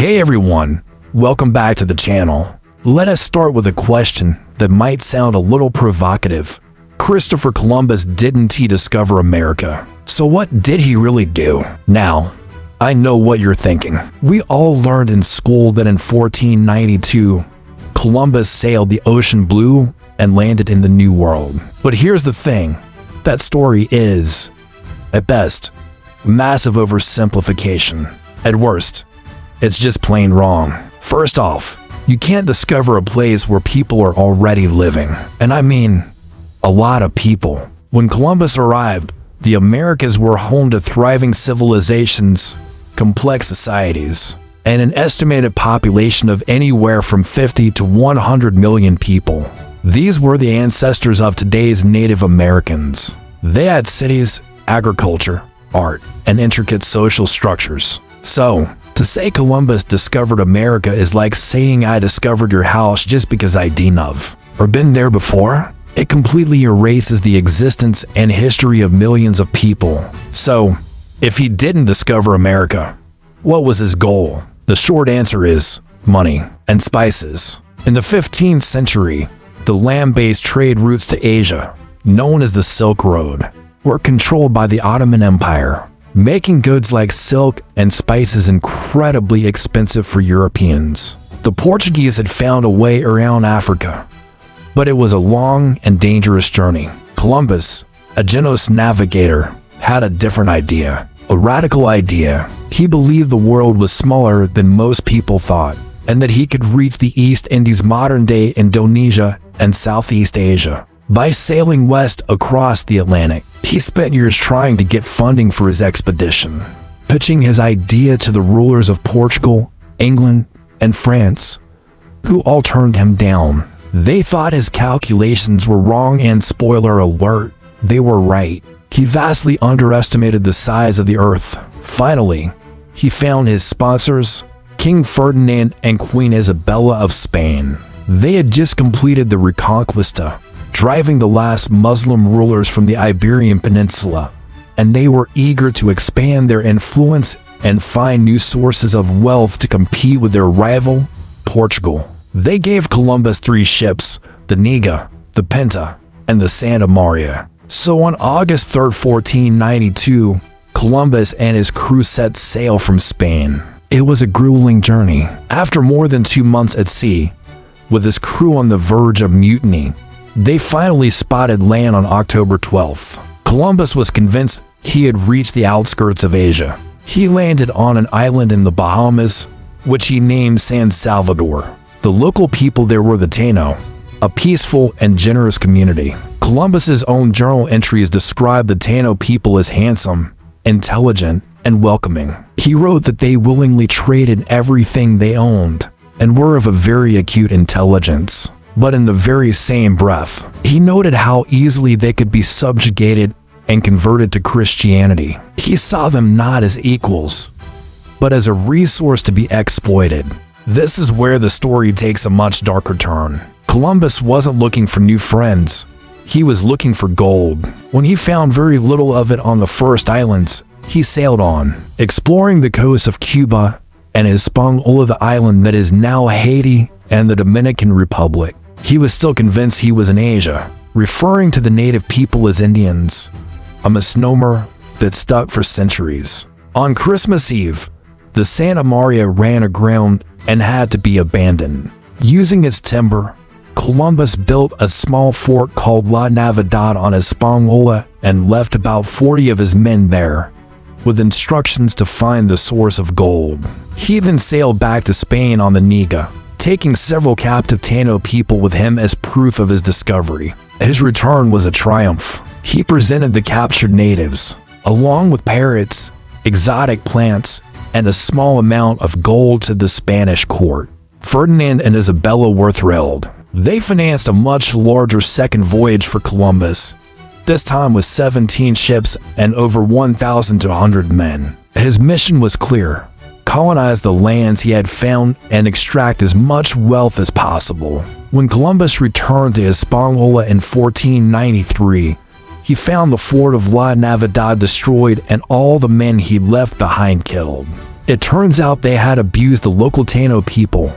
Hey everyone, welcome back to the channel. Let us start with a question that might sound a little provocative. Christopher Columbus didn't he discover America? So what did he really do? Now, I know what you're thinking. We all learned in school that in 1492, Columbus sailed the ocean blue and landed in the New World. But here's the thing, that story is, at best, massive oversimplification. At worst, it's just plain wrong. First off, you can't discover a place where people are already living. And I mean, a lot of people. When Columbus arrived, the Americas were home to thriving civilizations, complex societies, and an estimated population of anywhere from 50 to 100 million people. These were the ancestors of today's Native Americans. They had cities, agriculture, art, and intricate social structures. So, to say Columbus discovered America is like saying I discovered your house just because I of or been there before. It completely erases the existence and history of millions of people. So, if he didn't discover America, what was his goal? The short answer is money and spices. In the 15th century, the land-based trade routes to Asia, known as the Silk Road, were controlled by the Ottoman Empire, making goods like silk and spices incredibly expensive for Europeans. The Portuguese had found a way around Africa, but it was a long and dangerous journey. Columbus, a Genoese navigator, had a different idea, a radical idea. He believed the world was smaller than most people thought, and that he could reach the East Indies, modern-day Indonesia, and Southeast Asia by sailing west across the Atlantic. He spent years trying to get funding for his expedition, pitching his idea to the rulers of Portugal, England, and France, who all turned him down. They thought his calculations were wrong, and spoiler alert, they were right. He vastly underestimated the size of the earth. Finally, he found his sponsors, King Ferdinand and Queen Isabella of Spain. They had just completed the Reconquista, driving the last Muslim rulers from the Iberian Peninsula, and they were eager to expand their influence and find new sources of wealth to compete with their rival, Portugal. They gave Columbus 3 ships, the Niga, the Pinta, and the Santa Maria. So on August 3, 1492, Columbus and his crew set sail from Spain. It was a grueling journey. After more than 2 months at sea, with his crew on the verge of mutiny, they finally spotted land on October 12th. Columbus was convinced he had reached the outskirts of Asia. He landed on an island in the Bahamas, which he named San Salvador. The local people there were the Taino, a peaceful and generous community. Columbus's own journal entries described the Taino people as handsome, intelligent, and welcoming. He wrote that they willingly traded everything they owned and were of a very acute intelligence. But in the very same breath, he noted how easily they could be subjugated and converted to Christianity. He saw them not as equals, but as a resource to be exploited. This is where the story takes a much darker turn. Columbus wasn't looking for new friends. He was looking for gold. When he found very little of it on the first islands, he sailed on, exploring the coast of Cuba and Hispaniola, the island that is now Haiti and the Dominican Republic. He was still convinced he was in Asia, referring to the native people as Indians, a misnomer that stuck for centuries. On Christmas Eve, the Santa Maria ran aground and had to be abandoned. Using its timber, Columbus built a small fort called La Navidad on Hispaniola and left about 40 of his men there, with instructions to find the source of gold. He then sailed back to Spain on the Niga, taking several captive Taino people with him as proof of his discovery. His return was a triumph. He presented the captured natives, along with parrots, exotic plants, and a small amount of gold to the Spanish court. Ferdinand and Isabella were thrilled. They financed a much larger second voyage for Columbus, this time with 17 ships and over 1,200 men. His mission was clear: colonize the lands he had found and extract as much wealth as possible. When Columbus returned to Hispaniola in 1493, he found the fort of La Navidad destroyed and all the men he'd left behind killed. It turns out they had abused the local Taino people,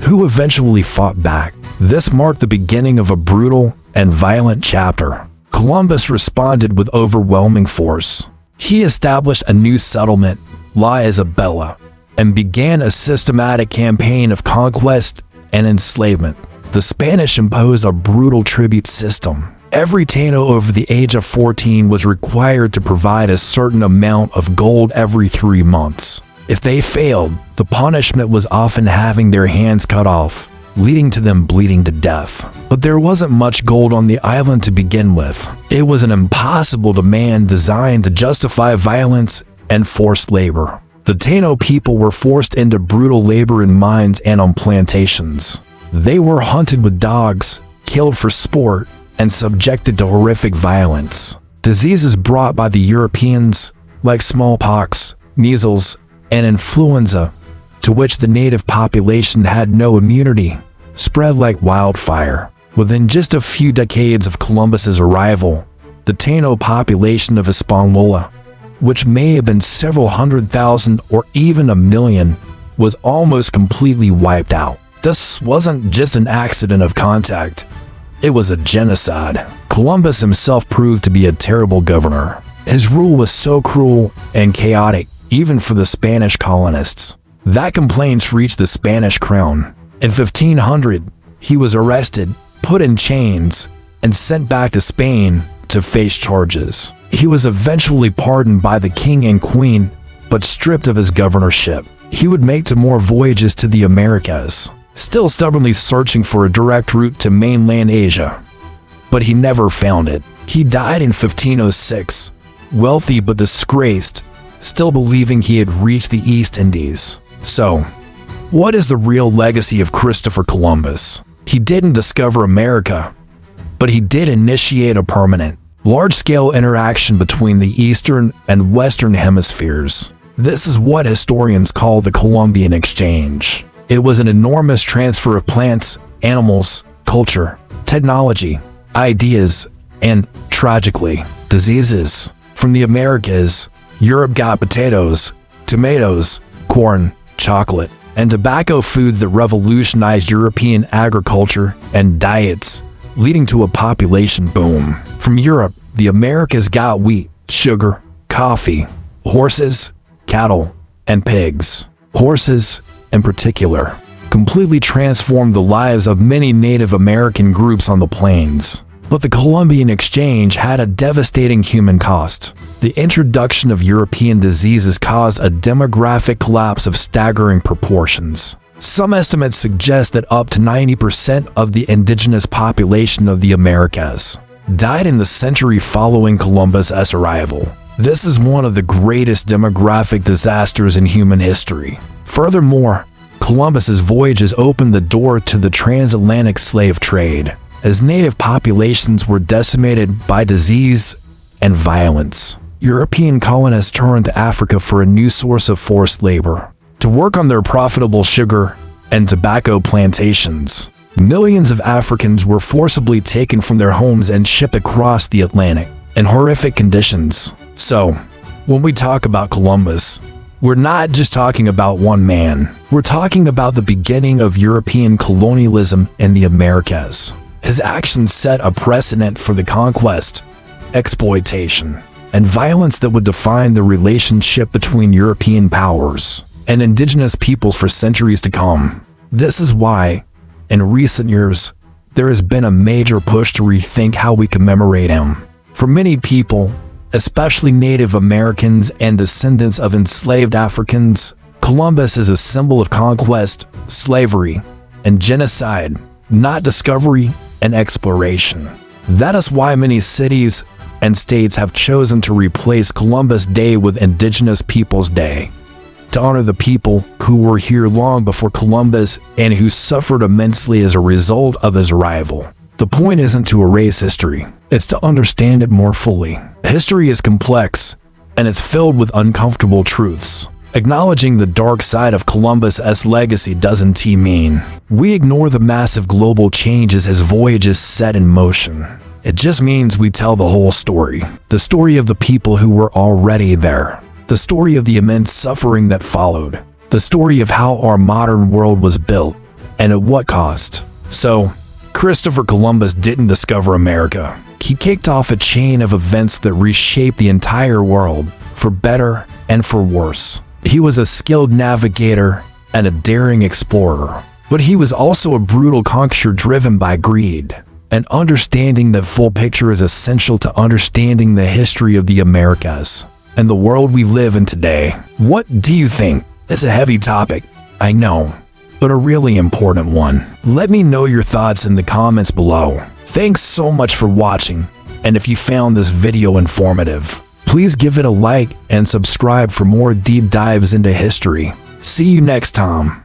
who eventually fought back. This marked the beginning of a brutal and violent chapter. Columbus responded with overwhelming force. He established a new settlement, La Isabela, and began a systematic campaign of conquest and enslavement. The Spanish imposed a brutal tribute system. Every Taino over the age of 14 was required to provide a certain amount of gold every 3 months. If they failed, the punishment was often having their hands cut off, leading to them bleeding to death. But there wasn't much gold on the island to begin with. It was an impossible demand designed to justify violence and forced labor. The Taino people were forced into brutal labor in mines and on plantations. They were hunted with dogs, killed for sport, and subjected to horrific violence. Diseases brought by the Europeans, like smallpox, measles, and influenza, to which the native population had no immunity, spread like wildfire. Within just a few decades of Columbus's arrival, the Taino population of Hispaniola, which may have been several 100,000 or even 1 million, was almost completely wiped out. This wasn't just an accident of contact. It was a genocide. Columbus himself proved to be a terrible governor. His rule was so cruel and chaotic, even for the Spanish colonists, that complaints reached the Spanish crown. In 1500, he was arrested, put in chains, and sent back to Spain to face charges. He was eventually pardoned by the king and queen, but stripped of his governorship. He would make to more voyages to the Americas, still stubbornly searching for a direct route to mainland Asia. But he never found it. He died in 1506, wealthy but disgraced, still believing he had reached the East Indies. So, what is the real legacy of Christopher Columbus? He didn't discover America, but he did initiate a permanent, large-scale interaction between the Eastern and Western hemispheres. This is what historians call the Columbian Exchange. It was an enormous transfer of plants, animals, culture, technology, ideas, and, tragically, diseases. From the Americas, Europe got potatoes, tomatoes, corn, chocolate, and tobacco, foods that revolutionized European agriculture and diets, leading to a population boom. From Europe, the Americas got wheat, sugar, coffee, horses, cattle, and pigs. Horses, in particular, completely transformed the lives of many Native American groups on the plains. But the Columbian Exchange had a devastating human cost. The introduction of European diseases caused a demographic collapse of staggering proportions. Some estimates suggest that up to 90% of the indigenous population of the Americas died in the century following Columbus's arrival. This is one of the greatest demographic disasters in human history. Furthermore, Columbus's voyages opened the door to the transatlantic slave trade, as native populations were decimated by disease and violence. European colonists turned to Africa for a new source of forced labor, to work on their profitable sugar and tobacco plantations. Millions of Africans were forcibly taken from their homes and shipped across the Atlantic in horrific conditions. So, when we talk about Columbus, we're not just talking about one man. We're talking about the beginning of European colonialism in the Americas. His actions set a precedent for the conquest, exploitation, and violence that would define the relationship between European powers and indigenous peoples for centuries to come. This is why, in recent years, there has been a major push to rethink how we commemorate him. For many people, especially Native Americans and descendants of enslaved Africans, Columbus is a symbol of conquest, slavery, and genocide, not discovery and exploration. That is why many cities and states have chosen to replace Columbus Day with Indigenous Peoples Day, to honor the people who were here long before Columbus and who suffered immensely as a result of his arrival. The point isn't to erase history, it's to understand it more fully. History is complex, and it's filled with uncomfortable truths. Acknowledging the dark side of Columbus's legacy doesn't mean we ignore the massive global changes his voyages set in motion. It just means we tell the whole story, the story of the people who were already there, the story of the immense suffering that followed, the story of how our modern world was built, and at what cost. So, Christopher Columbus didn't discover America. He kicked off a chain of events that reshaped the entire world, for better and for worse. He was a skilled navigator and a daring explorer, but he was also a brutal conqueror driven by greed. And understanding the full picture is essential to understanding the history of the Americas and the world we live in today. What do you think? It's a heavy topic, I know, but a really important one. Let me know your thoughts in the comments below. Thanks so much for watching, and if you found this video informative, please give it a like and subscribe for more deep dives into history. See you next time.